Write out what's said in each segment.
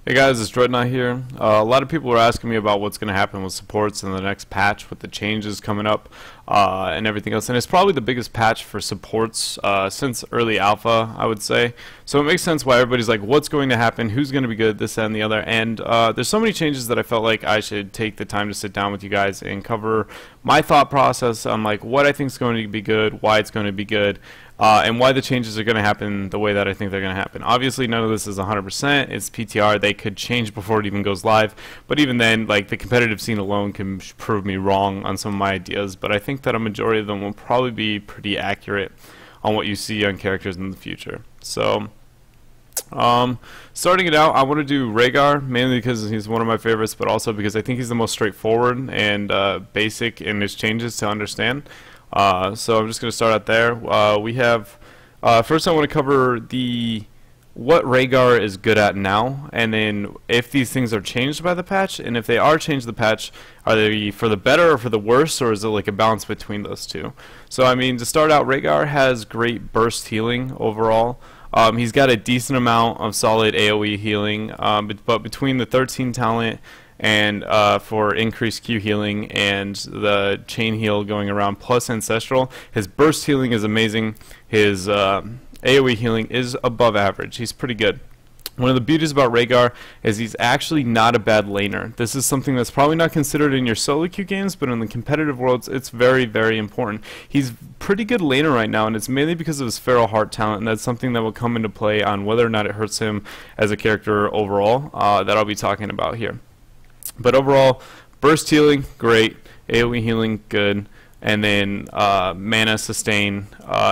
Hey guys, it's Dreadnaught here. A lot of people are asking me about what's going to happen with supports in the next patch with the changes coming up and everything else. And it's probably the biggest patch for supports since early alpha, I would say. So it makes sense why everybody's like, what's going to happen? Who's going to be good? This, that, and the other. And there's so many changes that I felt like I should take the time to sit down with you guys and cover my thought process on like what I think is going to be good, why it's going to be good. And why the changes are going to happen the way that I think they're going to happen. Obviously, none of this is 100%. It's PTR. They could change before it even goes live. But even then, like the competitive scene alone can prove me wrong on some of my ideas. But I think that a majority of them will probably be pretty accurate on what you see on characters in the future. So, starting it out, I want to do Rhaegar, mainly because he's one of my favorites, but also because I think he's the most straightforward and basic in his changes to understand. So I'm just going to start out there. We have first I want to cover what Rhaegar is good at now, and then if these things are changed by the patch, and if they are changed the patch, are they for the better or for the worse, or is it like a balance between those two? So I mean, to start out, Rhaegar has great burst healing overall. He's got a decent amount of solid AoE healing, but between the 13 talent and for increased Q healing and the chain heal going around plus ancestral, his burst healing is amazing. His AoE healing is above average. He's pretty good. One of the beauties about Rhaegar is he's actually not a bad laner. This is something that's probably not considered in your solo queue games, but in the competitive worlds, it's very, very important. He's pretty good laner right now, and it's mainly because of his Feral Heart talent, and that's something that will come into play on whether or not it hurts him as a character overall, that I'll be talking about here. But overall, burst healing, great. AoE healing, good. And then mana sustain,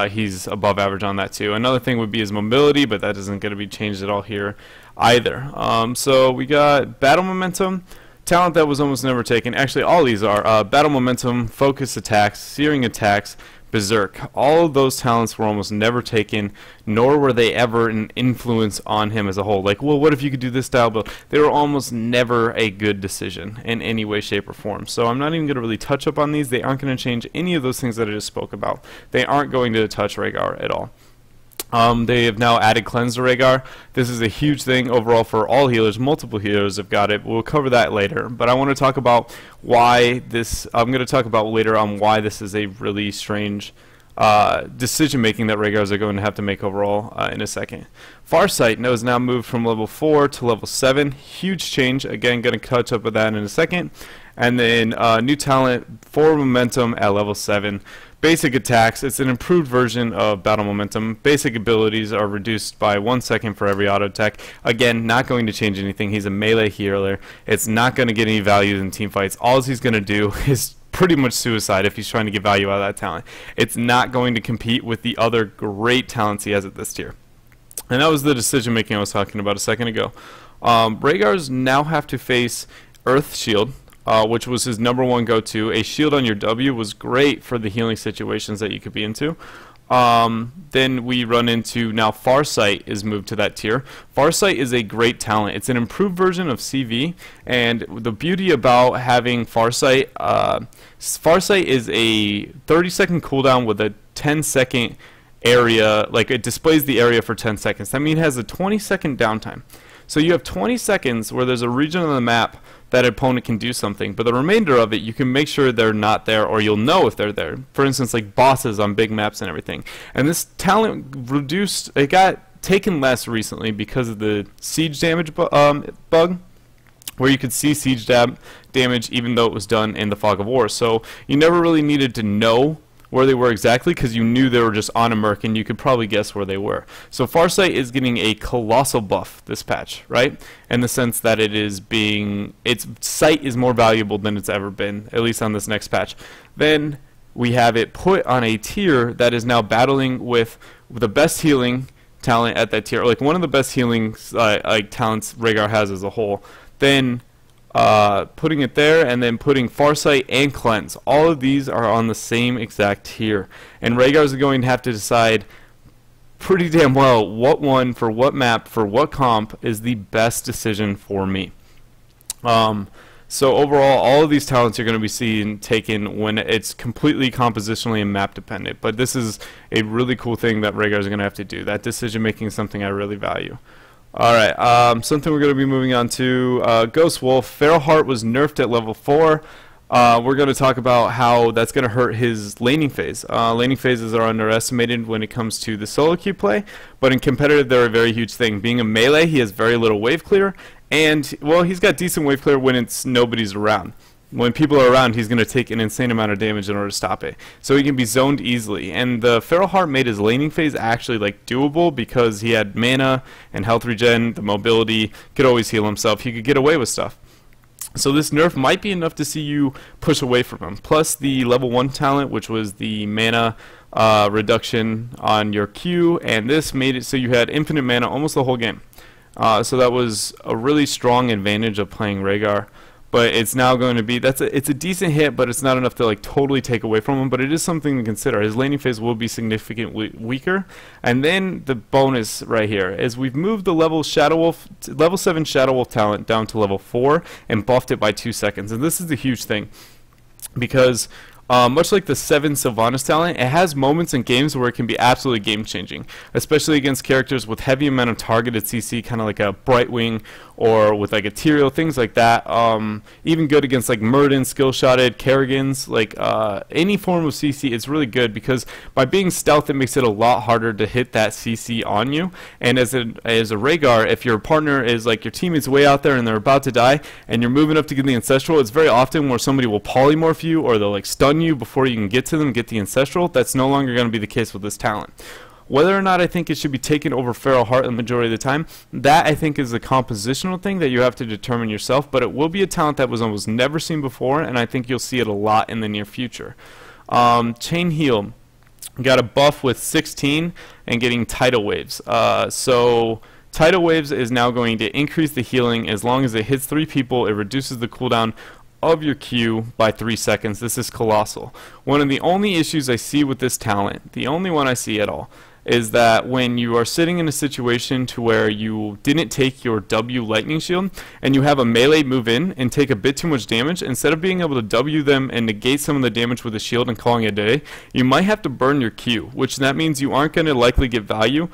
he's above average on that too. Another thing would be his mobility, but that isn't going to be changed at all here either. So we got battle momentum, talent that was almost never taken. Actually, all these are battle momentum, focus attacks, searing attacks, berserk. All of those talents were almost never taken, nor were they ever an influence on him as a whole. Like, well, what if you could do this style build? They were almost never a good decision in any way, shape, or form. So I'm not even going to really touch up on these. They aren't going to change any of those things that I just spoke about. They aren't going to touch Rhaegar at all. They have now added Cleanse to Rhaegar. This is a huge thing overall for all healers. Multiple healers have got it. We'll cover that later. But I want to talk about why this, I'm going to talk about later on why this is a really strange decision making that Rhaegars are going to have to make overall in a second. Farsight has now moved from level 4 to level 7. Huge change. Again, going to catch up with that in a second. And then new talent for momentum at level 7. Basic attacks, it's an improved version of battle momentum. Basic abilities are reduced by 1 second for every auto attack. Again, not going to change anything. He's a melee healer. It's not going to get any value in team fights. All he's going to do is pretty much suicide if he's trying to get value out of that talent. It's not going to compete with the other great talents he has at this tier. And that was the decision making I was talking about a second ago. Rhaegars now have to face Earth Shield, which was his #1 go-to. A shield on your W was great for the healing situations that you could be into. Then we run into, now Farsight is moved to that tier. Farsight is a great talent. It's an improved version of CV, and the beauty about having Farsight, Farsight is a 30-second cooldown with a 10-second area, like it displays the area for 10 seconds. That means it has a 20-second downtime. So you have 20 seconds where there's a region on the map that opponent can do something, but the remainder of it you can make sure they're not there, or you'll know if they're there. For instance, like bosses on big maps and everything. And this talent reduced, it got taken less recently because of the siege damage bug, where you could see siege damage even though it was done in the Fog of War. So you never really needed to know where they were exactly, because you knew they were just on a merc and you could probably guess where they were. So Farsight is getting a colossal buff this patch, right? In the sense that it is being, its sight is more valuable than it's ever been, at least on this next patch. Then we have it put on a tier that is now battling with the best healing talent at that tier, like one of the best healing like talents Rhaegar has as a whole. Then putting it there, and then putting Farsight and Cleanse. All of these are on the same exact tier, and Rhaegar is going to have to decide pretty damn well what one for what map for what comp is the best decision for me. So overall, all of these talents are going to be seen taken when it's completely compositionally and map dependent. But this is a really cool thing that Rhaegar is going to have to do. That decision making is something I really value. Alright, something we're going to be moving on to, Ghost Wolf. Feral Heart was nerfed at level 4. We're going to talk about how that's going to hurt his laning phase. Laning phases are underestimated when it comes to the solo queue play, but in competitive they're a very huge thing. Being a melee, he has very little wave clear, and, well, he's got decent wave clear when nobody's around. When people are around, he's going to take an insane amount of damage in order to stop it. So he can be zoned easily. And the Feral Heart made his laning phase actually like doable because he had mana and health regen, the mobility, could always heal himself. He could get away with stuff. So this nerf might be enough to see you push away from him. Plus the level 1 talent, which was the mana reduction on your Q, and this made it so you had infinite mana almost the whole game. So that was a really strong advantage of playing Rhaegar. But it's now going to be, it's a decent hit, but it's not enough to like totally take away from him, but it is something to consider. His laning phase will be significantly weaker. And then the bonus right here is we've moved the level 7 Shadow Wolf talent down to level 4 and buffed it by 2 seconds. And this is the huge thing, because much like the 7 Sylvanas talent, it has moments in games where it can be absolutely game-changing, especially against characters with heavy amount of targeted CC, kind of like a Brightwing, or with like a Tyrael, things like that. Even good against like Murden, skill-shotted, Kerrigans, like any form of CC is really good, because by being stealth it makes it a lot harder to hit that CC on you. And as a Rhaegar, if your partner is like, your teammate's way out there and they're about to die, and you're moving up to get the Ancestral, it's very often where somebody will polymorph you, or they'll like stun you before you can get to them, get the Ancestral. That's no longer going to be the case with this talent. Whether or not I think it should be taken over Feral Heart the majority of the time, that I think is a compositional thing that you have to determine yourself, but it will be a talent that was almost never seen before, and I think you'll see it a lot in the near future. Chain Heal got a buff with 16 and getting Tidal Waves. So Tidal Waves is now going to increase the healing. As long as it hits 3 people, it reduces the cooldown of your Q by 3 seconds. This is colossal. One of the only issues I see with this talent, the only one I see at all, is that when you are sitting in a situation to where you didn't take your W lightning shield and you have a melee move in and take a bit too much damage, instead of being able to W them and negate some of the damage with a shield and calling it a day, you might have to burn your Q, which that means you aren't going to likely get value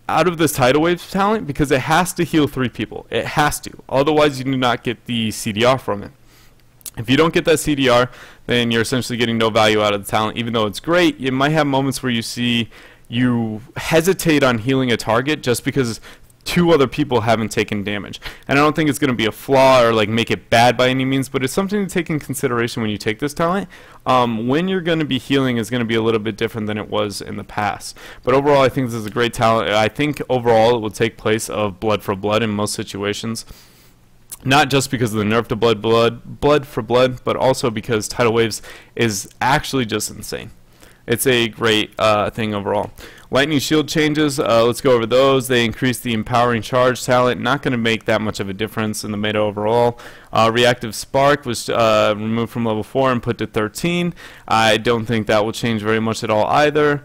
out of this Tidal Wave talent, because it has to heal 3 people. It has to. Otherwise you do not get the CDR from it. If you don't get that CDR, then you're essentially getting no value out of the talent. Even though it's great, you might have moments where you hesitate on healing a target just because 2 other people haven't taken damage. And I don't think it's going to be a flaw or like make it bad by any means, but it's something to take in consideration when you take this talent. When you're going to be healing is going to be a little bit different than it was in the past. But overall, I think this is a great talent. I think overall it will take place of blood for blood in most situations. Not just because of the nerf to blood for blood, but also because Tidal Waves is actually just insane. It's a great thing overall. Lightning Shield changes, let's go over those. They increase the Empowering Charge talent, not going to make that much of a difference in the meta overall. Reactive Spark was removed from level 4 and put to 13. I don't think that will change very much at all either.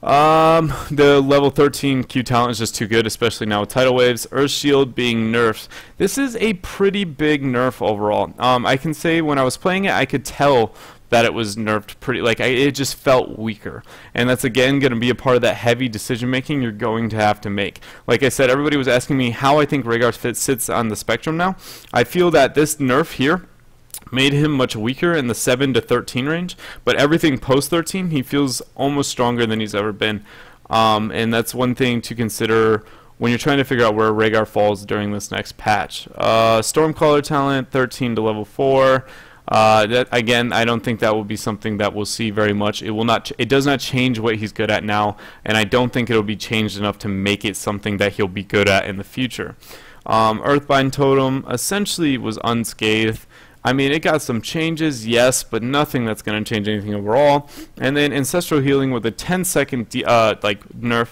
The level 13 Q talent is just too good, especially now with Tidal Waves. Earth Shield being nerfed. This is a pretty big nerf overall. I can say when I was playing it, I could tell that it was nerfed pretty, like it just felt weaker. And that's again going to be a part of that heavy decision making you're going to have to make. Like I said, everybody was asking me how I think Rhaegar sits on the spectrum now. I feel that this nerf here made him much weaker in the 7 to 13 range, but everything post 13 he feels almost stronger than he's ever been, and that's one thing to consider when you're trying to figure out where Rhaegar falls during this next patch. Stormcaller talent 13 to level 4. That again, I don't think that will be something that we'll see very much. It does not change what he's good at now, and I don't think it'll be changed enough to make it something that he'll be good at in the future. Earthbind Totem essentially was unscathed. I mean, it got some changes, yes, but nothing that's going to change anything overall. And then Ancestral Healing with a 10-second like nerf.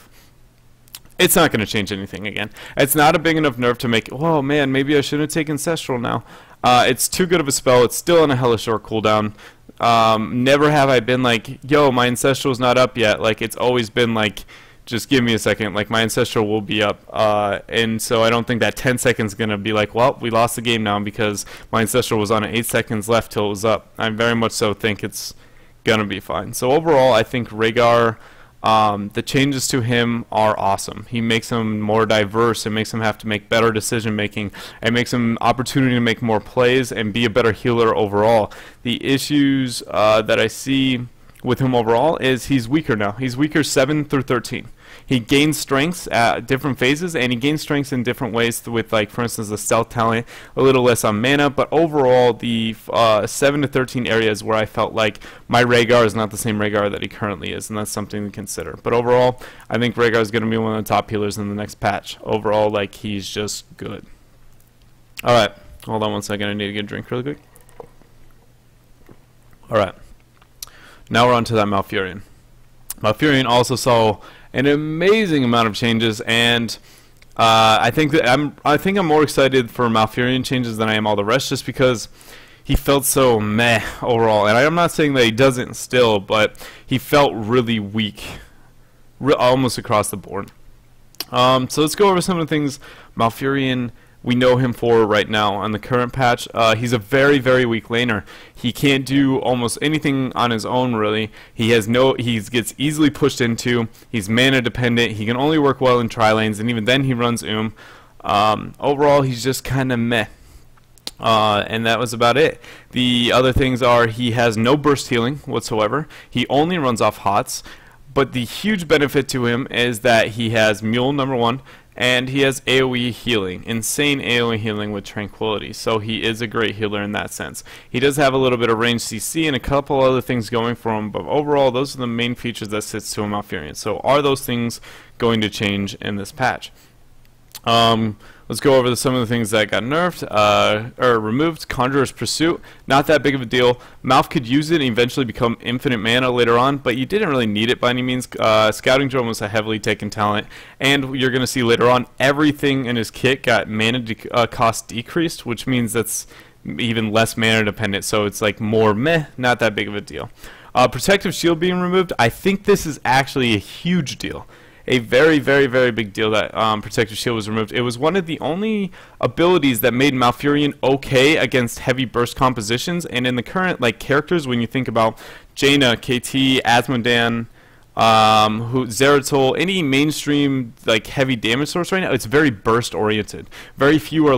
It's not going to change anything again. It's not a big enough nerf to make, oh man, maybe I shouldn't take Ancestral now. It's too good of a spell. It's still on a hella short cooldown. Never have I been like, yo, my Ancestral's not up yet. Like, it's always been like, just give me a second, like my Ancestral will be up, and so I don't think that 10 seconds is going to be like, well, we lost the game now because my Ancestral was on at 8 seconds left till it was up. I very much so think it's going to be fine. So overall, I think Rhaegar the changes to him are awesome. He makes him more diverse. It makes him have to make better decision making. It makes him opportunity to make more plays and be a better healer overall. The issues that I see with him overall is he's weaker now. He's weaker 7 through 13. He gains strengths at different phases, and he gains strengths in different ways with, like, for instance, the stealth talent, a little less on mana, but overall the 7 to 13 areas where I felt like my Rhaegar is not the same Rhaegar that he currently is, and that's something to consider. But overall, I think Rhaegar is going to be one of the top healers in the next patch. Overall, like, he's just good. Alright, hold on one second, I need to get a drink really quick. Alright, now we're on to that Malfurion. Malfurion also saw an amazing amount of changes, and I think I'm more excited for Malfurion changes than I am all the rest, just because he felt so meh overall. And I'm not saying that he doesn't still, but he felt really weak, almost across the board. So let's go over some of the things Malfurion we know him for right now on the current patch. He's a very, very weak laner. He can't do almost anything on his own, really. He gets easily pushed into. He's mana dependent. He can only work well in tri-lanes, and even then he runs overall, he's just kind of meh. And that was about it. The other things are he has no burst healing whatsoever. He only runs off hots. But the huge benefit to him is that he has Mule, number one, and he has AoE healing, insane AoE healing with Tranquility, so he is a great healer in that sense. He does have a little bit of range CC and a couple other things going for him, but overall those are the main features that sits to a Malfurion. So are those things going to change in this patch? Let's go over some of the things that got nerfed or removed. Conjurer's Pursuit, not that big of a deal. Malf could use it and eventually become infinite mana later on, but you didn't really need it by any means. Scouting Drone was a heavily taken talent, and you're going to see later on everything in his kit got mana cost decreased, which means that's even less mana dependent, so it's like more meh, not that big of a deal. Protective Shield being removed, I think this is actually a huge deal. A very, very, very big deal that Protective Shield was removed. It was one of the only abilities that made Malfurion okay against heavy burst compositions, and in the current characters, when you think about Jaina, KT, Asmodan, Zeratul, any mainstream heavy damage source right now, it's very burst oriented. Very few are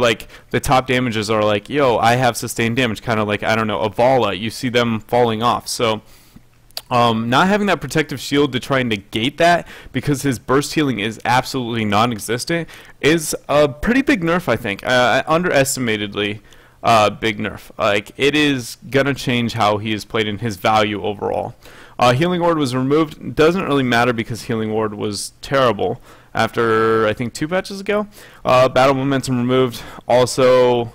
the top damages are yo, I have sustained damage, kind of I don't know, Avala, you see them falling off. So not having that protective shield to try and negate that, because his burst healing is absolutely non-existent, is a pretty big nerf, I think. Underestimatedly big nerf. It is gonna change how he is played and his value overall. Healing Ward was removed. Doesn't really matter because Healing Ward was terrible after I think 2 patches ago. Battle Momentum removed. Also,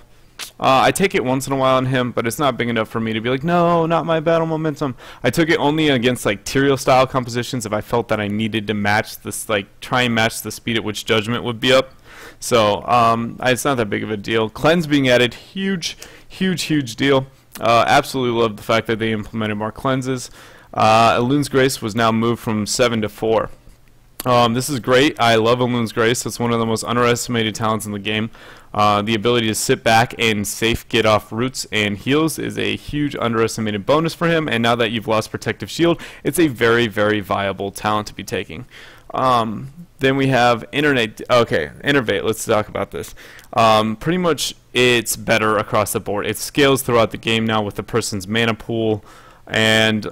I take it once in a while on him, but it's not big enough for me to be like, no, not my Battle Momentum. I took it only against Tyrael style compositions if I felt that I needed to match this, try and match the speed at which Judgment would be up. So it's not that big of a deal. Cleanse being added, huge, huge, huge deal. Absolutely love the fact that they implemented more cleanses. Elun's Grace was now moved from 7 to 4. This is great. I love Elun's Grace. It's one of the most underestimated talents in the game. The ability to sit back and safe get off roots and heals is a huge underestimated bonus for him, and now that you've lost Protective Shield, it's a very, very viable talent to be taking. Then we have Innervate. Let's talk about this. Pretty much it's better across the board. It scales throughout the game now with the person's mana pool, and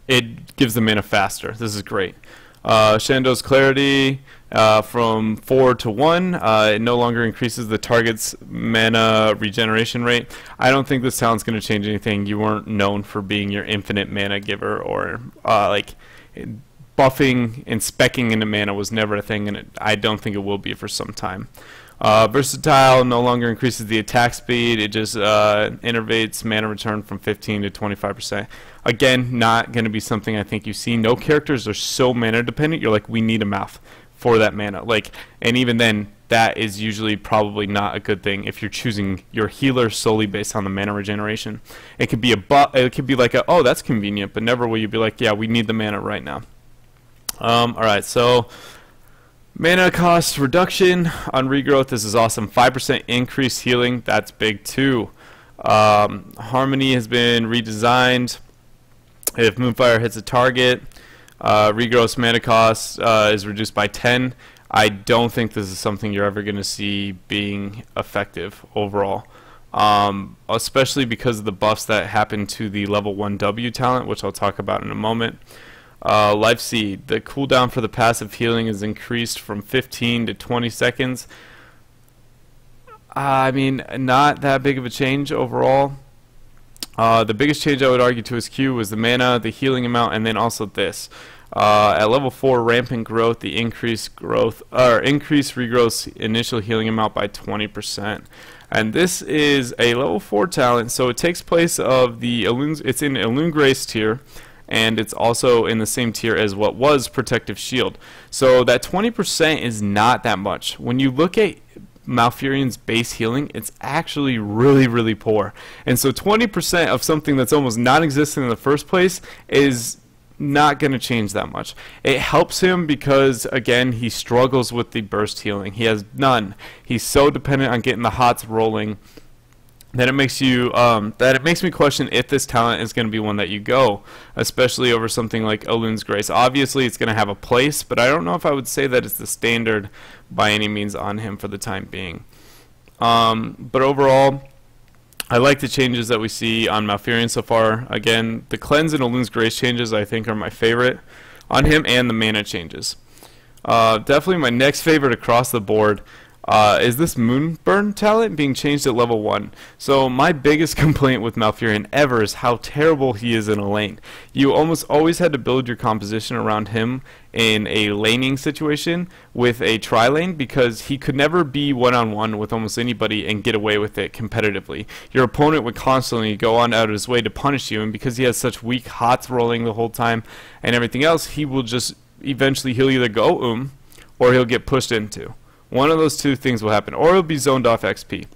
it gives the mana faster. This is great. Shando's Clarity from 4 to 1. It no longer increases the target's mana regeneration rate. I don't think this talent's going to change anything. You weren't known for being your infinite mana giver, or buffing and speccing into mana was never a thing, and I don't think it will be for some time. Versatile no longer increases the attack speed. It just innervates mana return from 15 to 25%. Again, not going to be something I think you see. No characters are so mana dependent. You're like, we need a mouth for that mana. And even then, that is usually probably not a good thing if you're choosing your healer solely based on the mana regeneration. It could be it could be oh, that's convenient, but never will you be like, yeah, we need the mana right now. Alright, so mana cost reduction on regrowth. This is awesome. 5% increased healing. That's big too. Harmony has been redesigned. If Moonfire hits a target, Regross mana cost is reduced by 10. I don't think this is something you're ever going to see being effective overall. Especially because of the buffs that happen to the level 1 W talent, which I'll talk about in a moment. Life Seed, the cooldown for the passive healing is increased from 15 to 20 seconds. I mean, not that big of a change overall. The biggest change I would argue to his Q was the mana, the healing amount, and then also this. At level 4, rampant growth, the increased regrowth initial healing amount by 20%. And this is a level 4 talent, so it takes place of the it's in Elune Grace tier, and it's also in the same tier as what was Protective Shield. So that 20% is not that much. When you look at Malfurion's base healing, it's actually really, really poor. And so 20% of something that's almost non-existent in the first place is not going to change that much. It helps him because, again, he struggles with the burst healing. He has none. He's so dependent on getting the hots rolling that it makes me question if this talent is going to be one that you go, especially over something like Elune's Grace. Obviously, it's going to have a place, but I don't know if I would say that it's the standard by any means on him for the time being. But overall, I like the changes that we see on Malfurion so far. Again, the Cleanse and Elune's Grace changes I think are my favorite on him, and the mana changes. Definitely my next favorite across the board is this Moonburn talent being changed at level 1. So my biggest complaint with Malfurion ever is how terrible he is in a lane. You almost always had to build your composition around him in a laning situation with a tri-lane, because he could never be one-on-one with almost anybody and get away with it competitively. Your opponent would constantly go on out of his way to punish you, and because he has such weak hots rolling the whole time and everything else, he will just eventually, he'll either go or he'll get pushed into. One of those two things will happen, or he'll be zoned off XP.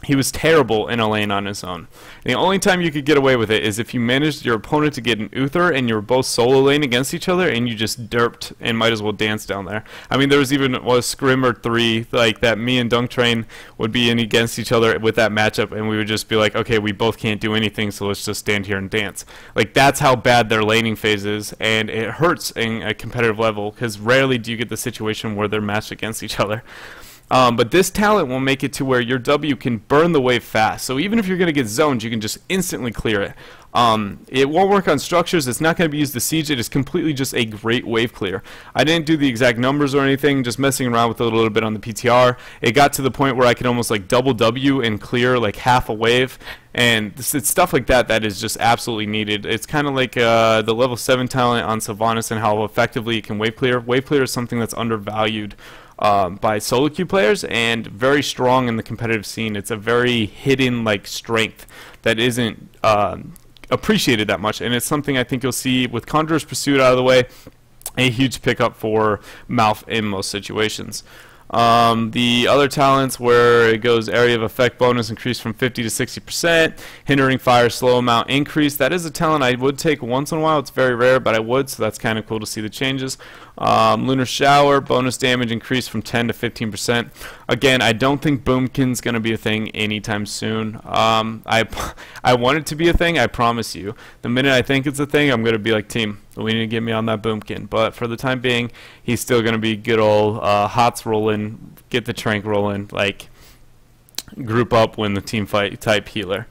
He was terrible in a lane on his own. And the only time you could get away with it is if you managed your opponent to get an Uther and you were both solo lane against each other and you just derped and might as well dance down there. I mean, there was even a scrim or 3 like that me and Dunk Train would be in against each other with that matchup, and we would just be like, okay, we both can't do anything, so let's just stand here and dance. Like, that's how bad their laning phase is, and it hurts in a competitive level because rarely do you get the situation where they're matched against each other. But this talent will make it to where your W can burn the wave fast. So even if you're going to get zoned, you can just instantly clear it. It won't work on structures. It's not going to be used to siege. It is completely just a great wave clear. I didn't do the exact numbers or anything, just messing around with it a little bit on the PTR. It got to the point where I could almost like double W and clear like half a wave. And it's stuff like that that is just absolutely needed. It's kind of like the level 7 talent on Sylvanas and how effectively it can wave clear. Wave clear is something that's undervalued by solo queue players and very strong in the competitive scene. It's a very hidden like strength that isn't appreciated that much, and it's something I think you'll see with Conjurer's Pursuit out of the way, a huge pickup for Malf in most situations. The other talents where it goes area of effect bonus increased from 50 to 60%, hindering fire slow amount increase. That is a talent I would take once in a while. It's very rare, but I would, so that's kind of cool to see the changes. Lunar Shower bonus damage increased from 10 to 15%. Again, I don't think Boomkin's going to be a thing anytime soon. I want it to be a thing, I promise you. The minute I think it's a thing, I'm going to be like, team, we need to get me on that Boomkin. But for the time being, he's still going to be good old hots rolling, get the trank rolling, like group up when the team fight type healer.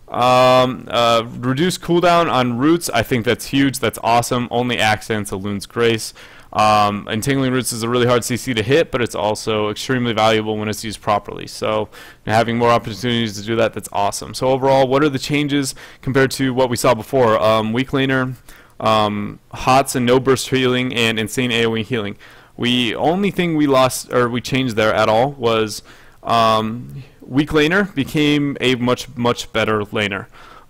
Reduce cooldown on roots, I think that's huge, that's awesome. Only accents Elune's Grace. Entangling Roots is a really hard CC to hit, but it's also extremely valuable when it's used properly. So having more opportunities to do that, that's awesome. So overall, what are the changes compared to what we saw before? Weak laner, hots and no burst healing, and insane AoE healing. Only thing we lost or we changed there at all was weak laner became a much better laner.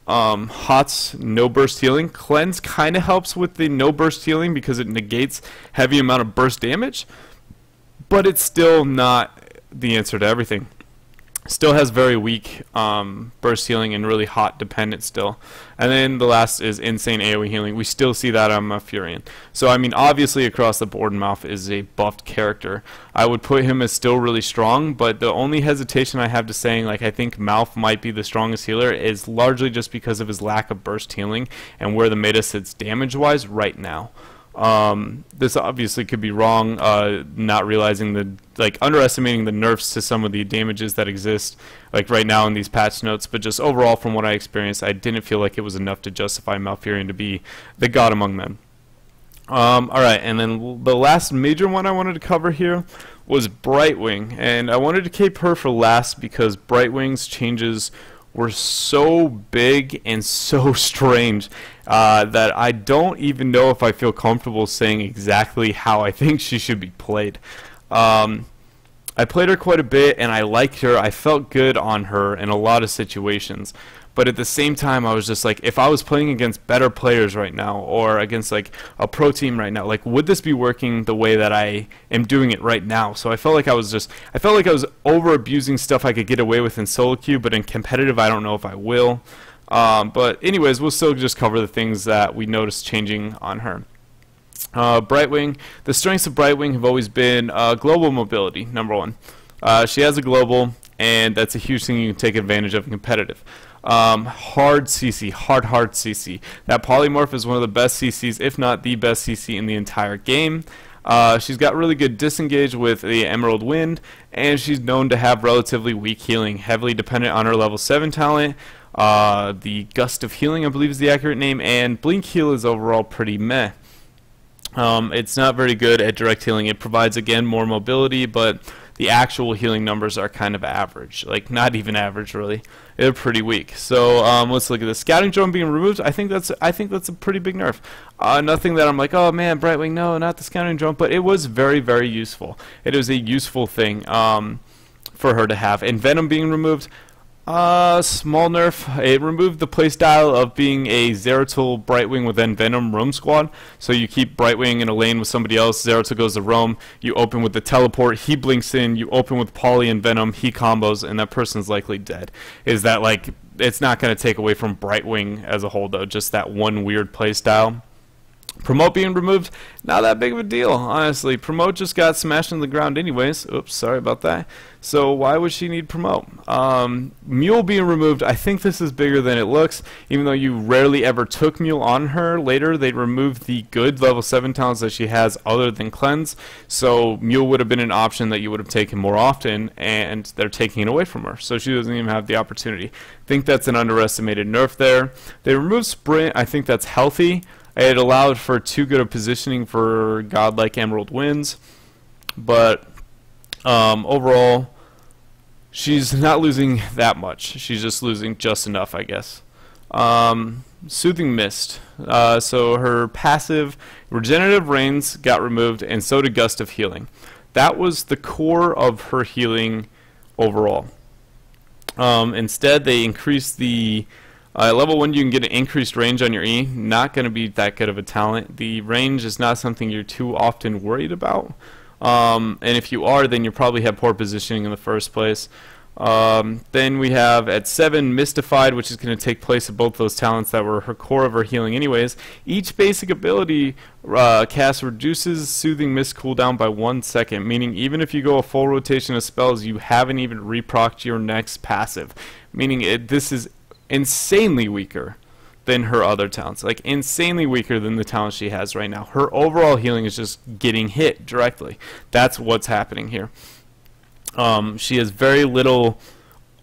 Hots, no burst healing. Cleanse kind of helps with the no burst healing because it negates heavy amount of burst damage, but it's still not the answer to everything. Still has very weak burst healing and really hot dependent still. And then the last is insane AoE healing. We still see that on Malfurion. So I mean, obviously across the board, Malf is a buffed character. I would put him as still really strong, but the only hesitation I have to saying like I think Malf might be the strongest healer is largely just because of his lack of burst healing and where the meta sits damage wise right now. This obviously could be wrong, not realizing underestimating the nerfs to some of the damages that exist, like right now in these patch notes, but just overall from what I experienced, I didn't feel like it was enough to justify Malfurion to be the god among men. Alright, and then the last major one I wanted to cover here was Brightwing, and I wanted to keep her for last because Brightwing's changes were so big and so strange that I don't even know if I feel comfortable saying exactly how I think she should be played. I played her quite a bit and I liked her. I felt good on her in a lot of situations. But at the same time, I was just like, if I was playing against better players right now, or against like a pro team right now, like would this be working the way that I am doing it right now? So I felt like I was over abusing stuff I could get away with in solo queue, but in competitive, I don't know if I will. But anyways, we'll still just cover the things that we noticed changing on her. Brightwing, the strengths of Brightwing have always been global mobility, number one. She has a global, and that's a huge thing you can take advantage of in competitive. Hard CC, hard CC. That polymorph is one of the best CCs, if not the best CC in the entire game. She's got really good disengage with the Emerald Wind, and she's known to have relatively weak healing, heavily dependent on her level 7 talent. The Gust of Healing, I believe, is the accurate name, and Blink Heal is overall pretty meh. It's not very good at direct healing. It provides, again, more mobility, but the actual healing numbers are kind of average. Like, not even average, really. They're pretty weak. So, let's look at the Scouting Drone being removed. I think that's a pretty big nerf. Nothing that I'm like, oh man, Brightwing, no, not the Scouting Drone, but it was very, very useful. It was a useful thing for her to have. And Venom being removed, small nerf. It removed the playstyle of being a Zeratul Brightwing with then Venom roam squad. So you keep Brightwing in a lane with somebody else, Zeratul goes to roam, you open with the teleport, he blinks in, you open with Poly and Venom, he combos, and that person's likely dead. Is that like, it's not going to take away from Brightwing as a whole though, just that one weird playstyle. Promote being removed, not that big of a deal, honestly. Promote just got smashed in the ground anyways. Oops, sorry about that. So why would she need Promote? Mule being removed, I think this is bigger than it looks. Even though you rarely ever took Mule on her, later they removed the good level 7 talents that she has other than Cleanse. So Mule would have been an option that you would have taken more often, and they're taking it away from her. So she doesn't even have the opportunity. I think that's an underestimated nerf there. They removed Sprint, I think that's healthy. It allowed for too good of positioning for godlike Emerald Winds, but overall, she's not losing that much. She's just losing just enough, I guess. Soothing Mist. So her passive Regenerative Rains got removed, and so did Gust of Healing. That was the core of her healing overall. Instead, they increased the level 1, you can get an increased range on your E. Not going to be that good of a talent. The range is not something you're too often worried about. And if you are, then you probably have poor positioning in the first place. Then we have at 7 Mystified, which is going to take place of both those talents that were her core of her healing anyways. Each basic ability cast reduces Soothing Mist cooldown by 1 second, meaning even if you go a full rotation of spells, you haven't even reprocced your next passive. Meaning this is insanely weaker than her other talents, like insanely weaker than the talent she has right now. Her overall healing is just getting hit directly. That's what's happening here. She has very little.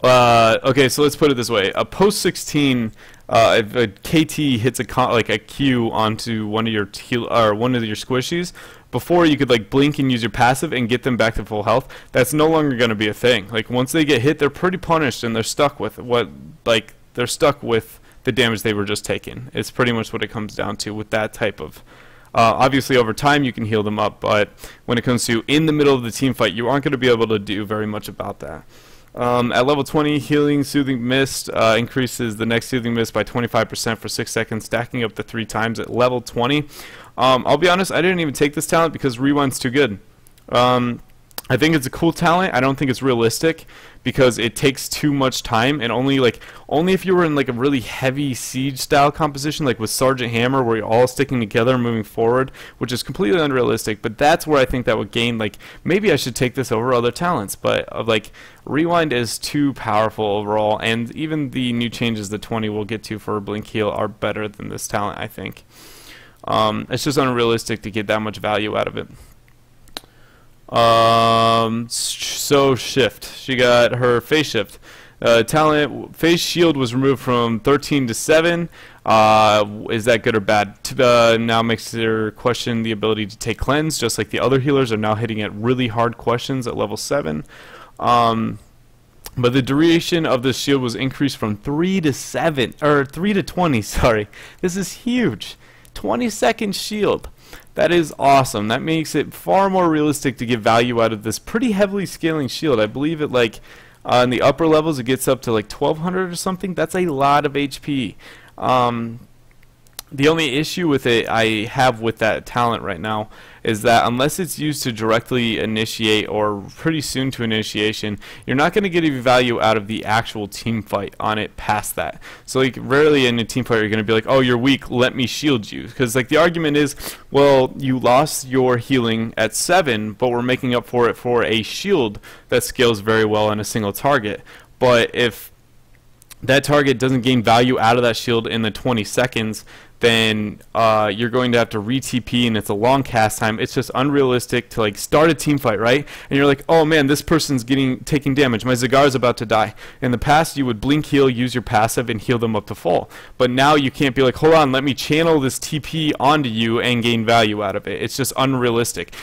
Okay, so let's put it this way: a post 16, if a KT hits a Q onto one of your squishies, before you could like blink and use your passive and get them back to full health. That's no longer going to be a thing. Like once they get hit, they're pretty punished and they're stuck with they're stuck with the damage they were just taking. It's pretty much what it comes down to with that type of. Obviously, over time you can heal them up, but when it comes to in the middle of the team fight, you aren't going to be able to do very much about that. At level 20, Healing Soothing Mist increases the next Soothing Mist by 25% for 6 seconds, stacking up to 3 times at level 20. I'll be honest, I didn't even take this talent because Rewind's too good. I think it's a cool talent. I don't think it's realistic because it takes too much time, and only if you were in like a really heavy siege style composition, like with Sergeant Hammer, where you're all sticking together and moving forward, which is completely unrealistic. But that's where I think that would gain. Like maybe I should take this over other talents, but like Rewind is too powerful overall, and even the new changes the 20 we'll get to for Blink Heal are better than this talent, I think. It's just unrealistic to get that much value out of it. So shift. She got her phase shift. Talent phase shield was removed from 13 to 7. Is that good or bad? Now makes her question the ability to take cleanse, just like the other healers are now hitting at really hard questions at level 7. But the duration of the shield was increased from 3 to 7, or 3 to 20, sorry. This is huge. 20-second shield. That is awesome. That makes it far more realistic to get value out of this pretty heavily scaling shield. I believe it like in the upper levels it gets up to like 1200 or something. That's a lot of HP. The only issue with it I have with that talent right now is that unless it's used to directly initiate or pretty soon to initiation, you're not going to get any value out of the actual team fight on it past that. So like rarely in a team fight you're going to be like, oh, you're weak, let me shield you. Because like the argument is, well, you lost your healing at 7, but we're making up for it for a shield that scales very well on a single target. But if that target doesn't gain value out of that shield in the 20 seconds, then you're going to have to re-TP, and it's a long cast time. It's just unrealistic to like start a team fight, right? And you're like, oh man, this person's taking damage. My Zagar's about to die. In the past, you would blink heal, use your passive, and heal them up to full. But now you can't be like, hold on, let me channel this TP onto you and gain value out of it. It's just unrealistic.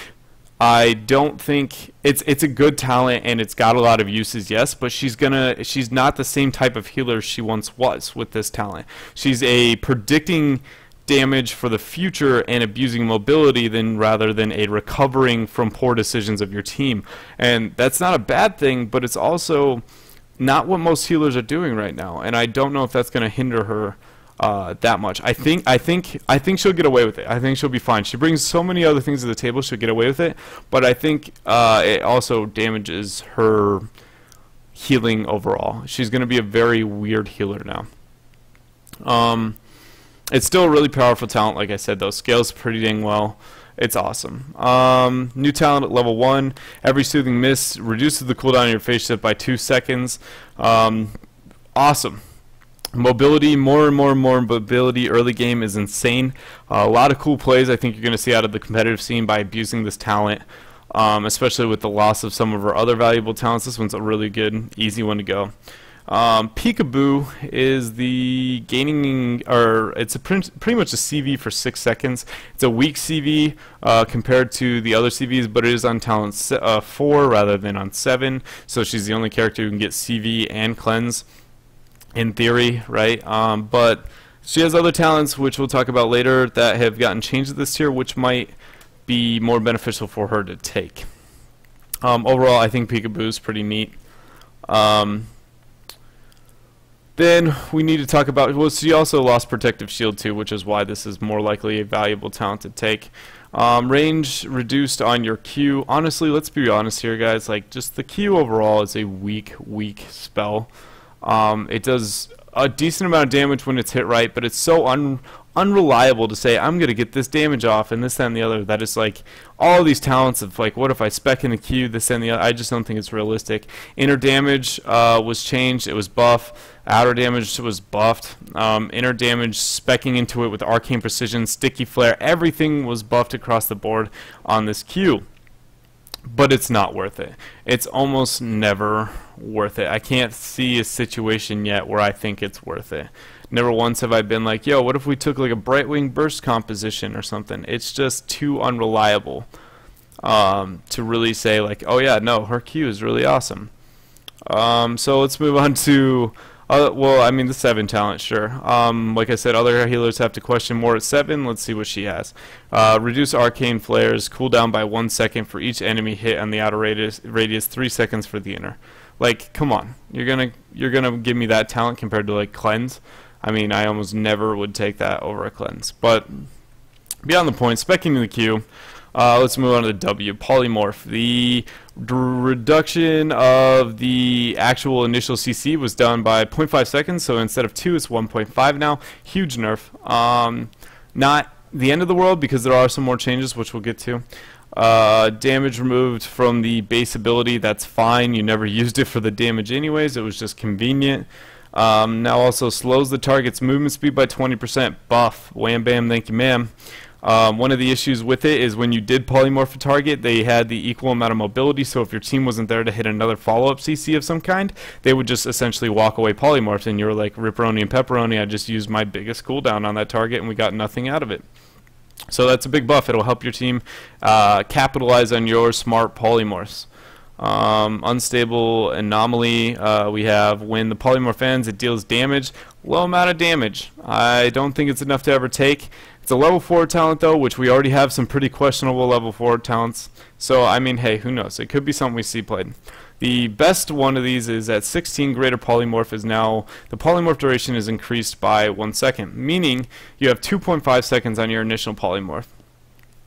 I don't think it's a good talent and it's got a lot of uses, yes, but she's not the same type of healer she once was with this talent. She's a predicting damage for the future and abusing mobility rather than a recovering from poor decisions of your team. And that's not a bad thing, but it's also not what most healers are doing right now, and I don't know if that's going to hinder her that much. I think she'll get away with it. I think she'll be fine. She brings so many other things to the table, she'll get away with it, but I think it also damages her healing overall. She's going to be a very weird healer now. It's still a really powerful talent, like I said, though. Scales pretty dang well. It's awesome. New talent at level 1. Every Soothing Mist reduces the cooldown of your phase shift by 2 seconds. Awesome. Mobility, more and more mobility early game is insane. A lot of cool plays I think you're going to see out of the competitive scene by abusing this talent, especially with the loss of some of our other valuable talents. This one's a really good, easy one to go. Peekaboo is the gaining, or it's pretty much a CV for 6 seconds. It's a weak CV compared to the other CVs, but it is on talent 4 rather than on 7, so she's the only character who can get CV and cleanse in theory, right? But she has other talents, which we'll talk about later, that have gotten changed to this tier, which might be more beneficial for her to take. Overall, I think Peekaboo is pretty neat. Then we need to talk about, well, she also lost Protective Shield too, which is why this is more likely a valuable talent to take. Range reduced on your Q. Honestly, let's be honest here, guys. Like, just the Q overall is a weak spell. It does a decent amount of damage when it's hit right, but it's so unreliable to say I'm gonna get this damage off and this, that, and the other. That is like all of these talents of like, what if I spec in a Q, this and the other. I just don't think it's realistic. Inner damage was changed. It was buff. Outer damage was buffed. Inner damage, specking into it with arcane precision, sticky flare, everything was buffed across the board on this Q. But it's not worth it. It's almost never worth it. I can't see a situation yet where I think it's worth it. Never once have I been like, yo, what if we took like a Brightwing Burst composition or something? It's just too unreliable to really say like, oh yeah, no, her Q is really awesome. So let's move on to well, I mean the 7 talent, sure. Like I said, other healers have to question more at 7. Let's see what she has. Reduce arcane flares, cooldown by 1 second for each enemy hit on the outer radius, 3 seconds for the inner. Like, come on, you're gonna give me that talent compared to like cleanse? I mean, I almost never would take that over a cleanse. But beyond the point, specking in the Q. Let's move on to the W, Polymorph. The reduction of the actual initial CC was done by 0.5 seconds, so instead of 2, it's 1.5 now. Huge nerf. Not the end of the world, because there are some more changes, which we'll get to. Damage removed from the base ability, that's fine. You never used it for the damage anyways, it was just convenient. Now also slows the target's movement speed by 20%. Buff. Wham bam, thank you ma'am. One of the issues with it is when you did polymorph a target, they had the equal amount of mobility, so if your team wasn't there to hit another follow-up CC of some kind, they would just essentially walk away polymorphed, and you were like, ripperoni and pepperoni, I just used my biggest cooldown on that target and we got nothing out of it. So that's a big buff. It'll help your team capitalize on your smart polymorphs. Unstable anomaly, we have when the polymorph ends, it deals damage, low amount of damage. I don't think it's enough to ever take. It's a level 4 talent though, which we already have some pretty questionable level 4 talents. So I mean, hey, who knows? It could be something we see played. The best one of these is at 16 greater polymorph is now, the polymorph duration is increased by 1 second, meaning you have 2.5 seconds on your initial polymorph.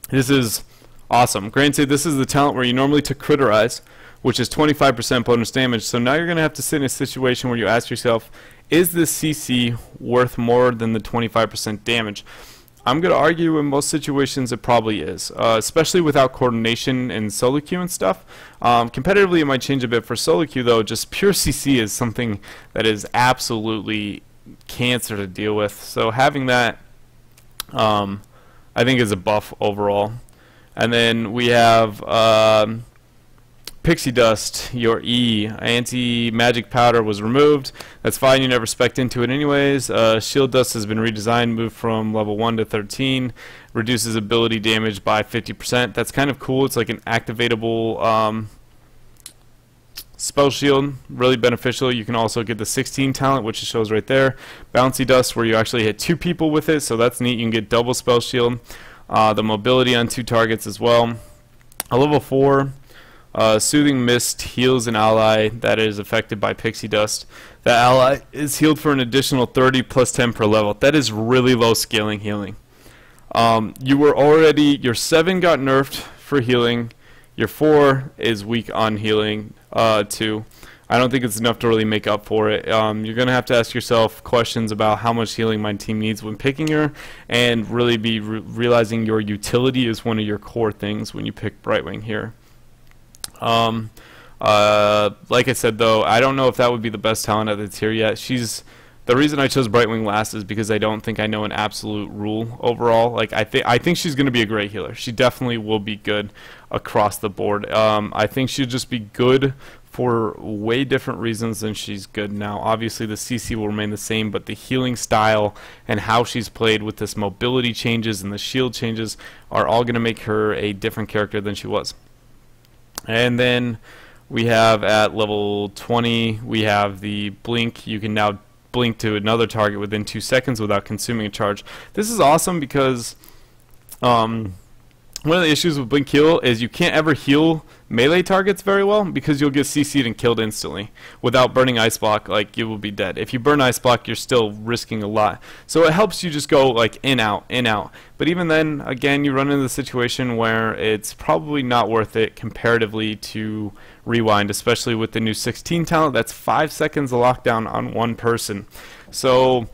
This is awesome. Granted, this is the talent where you normally took Critterize, which is 25% bonus damage, so now you're going to have to sit in a situation where you ask yourself, is this CC worth more than the 25% damage? I'm going to argue in most situations it probably is, especially without coordination and solo queue and stuff. Competitively it might change a bit. For solo queue though, just pure CC is something that is absolutely cancer to deal with. So having that, I think is a buff overall. And then we have Pixie Dust, your E, anti-magic powder was removed. That's fine, you never spec'd into it anyways. Shield Dust has been redesigned, moved from level 1 to 13, reduces ability damage by 50%. That's kind of cool. It's like an activatable spell shield, really beneficial. You can also get the 16 talent, which it shows right there. Bouncy Dust, where you actually hit 2 people with it, so that's neat. You can get double spell shield. The mobility on 2 targets as well. A level 4. Soothing Mist heals an ally that is affected by Pixie Dust. That ally is healed for an additional 30 plus 10 per level. That is really low scaling healing. Your 7 got nerfed for healing. Your 4 is weak on healing too. I don't think it's enough to really make up for it. You're going to have to ask yourself questions about how much healing my team needs when picking her, and really be realizing your utility is one of your core things when you pick Brightwing here. Like I said though, I don't know if that would be the best talent at the tier yet. The reason I chose Brightwing last is because I don't think I know an absolute rule overall. Like I think she's going to be a great healer. She definitely will be good across the board. I think she'll just be good for way different reasons than she's good now. Obviously the CC will remain the same, but the healing style and how she's played with this mobility changes and the shield changes are all going to make her a different character than she was. And then we have at level 20, we have the blink. You can now blink to another target within 2 seconds without consuming a charge. This is awesome because one of the issues with blink heal is you can't ever heal melee targets very well because you'll get CC'd and killed instantly. Without burning ice block, like, you will be dead. If you burn ice block, you're still risking a lot. So it helps you just go like in out, in out. But even then, again, you run into the situation where it's probably not worth it comparatively to rewind, especially with the new 16 talent. That's 5 seconds of lockdown on one person. So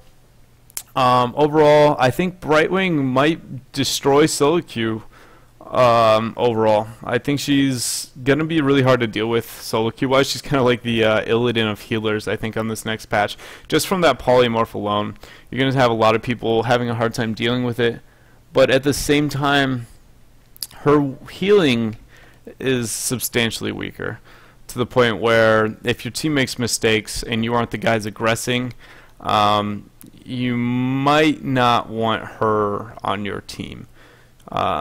overall, I think Brightwing might destroy solo queue. Overall, I think she's gonna be really hard to deal with solo queue wise. She's kind of like the Illidan of healers, I think, on this next patch. Just from that polymorph alone, you're gonna have a lot of people having a hard time dealing with it. But at the same time, her healing is substantially weaker, to the point where if your team makes mistakes and you aren't the guys aggressing, you might not want her on your team.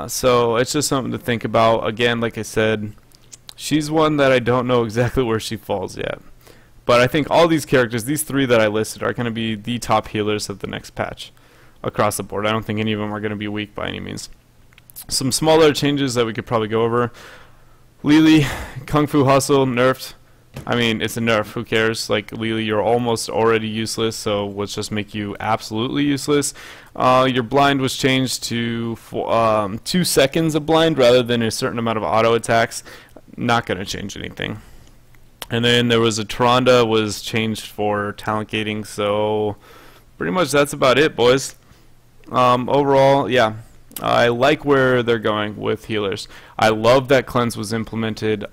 So it's just something to think about. Again, like I said, she's one that I don't know exactly where she falls yet. But I think all these characters, these 3 that I listed, are going to be the top healers of the next patch across the board. I don't think any of them are going to be weak by any means. Some smaller changes that we could probably go over. Lily, Kung Fu Hustle, nerfed. I mean, it's a nerf, who cares? Like, Lily, you're almost already useless, so let's just make you absolutely useless. Your blind was changed to 2 seconds of blind rather than a certain amount of auto attacks. Not going to change anything. And then there was a Tyrande was changed for talent gating, so pretty much that's about it, boys. Overall, yeah, I like where they're going with healers. I love that cleanse was implemented.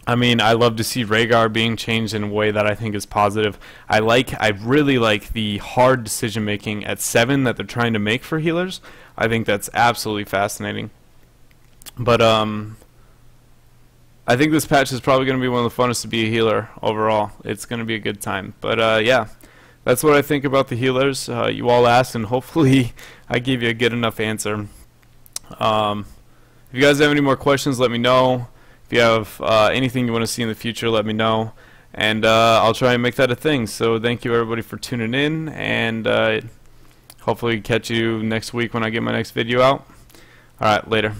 I mean, I love to see Rhaegar being changed in a way that I think is positive. I really like the hard decision making at 7 that they're trying to make for healers. I think that's absolutely fascinating. But I think this patch is probably going to be one of the funnest to be a healer overall. It's going to be a good time. But yeah, that's what I think about the healers. You all asked, and hopefully I gave you a good enough answer. If you guys have any more questions, let me know. If you have anything you want to see in the future, let me know, and I'll try and make that a thing. So thank you everybody for tuning in, and hopefully catch you next week when I get my next video out. Alright, later.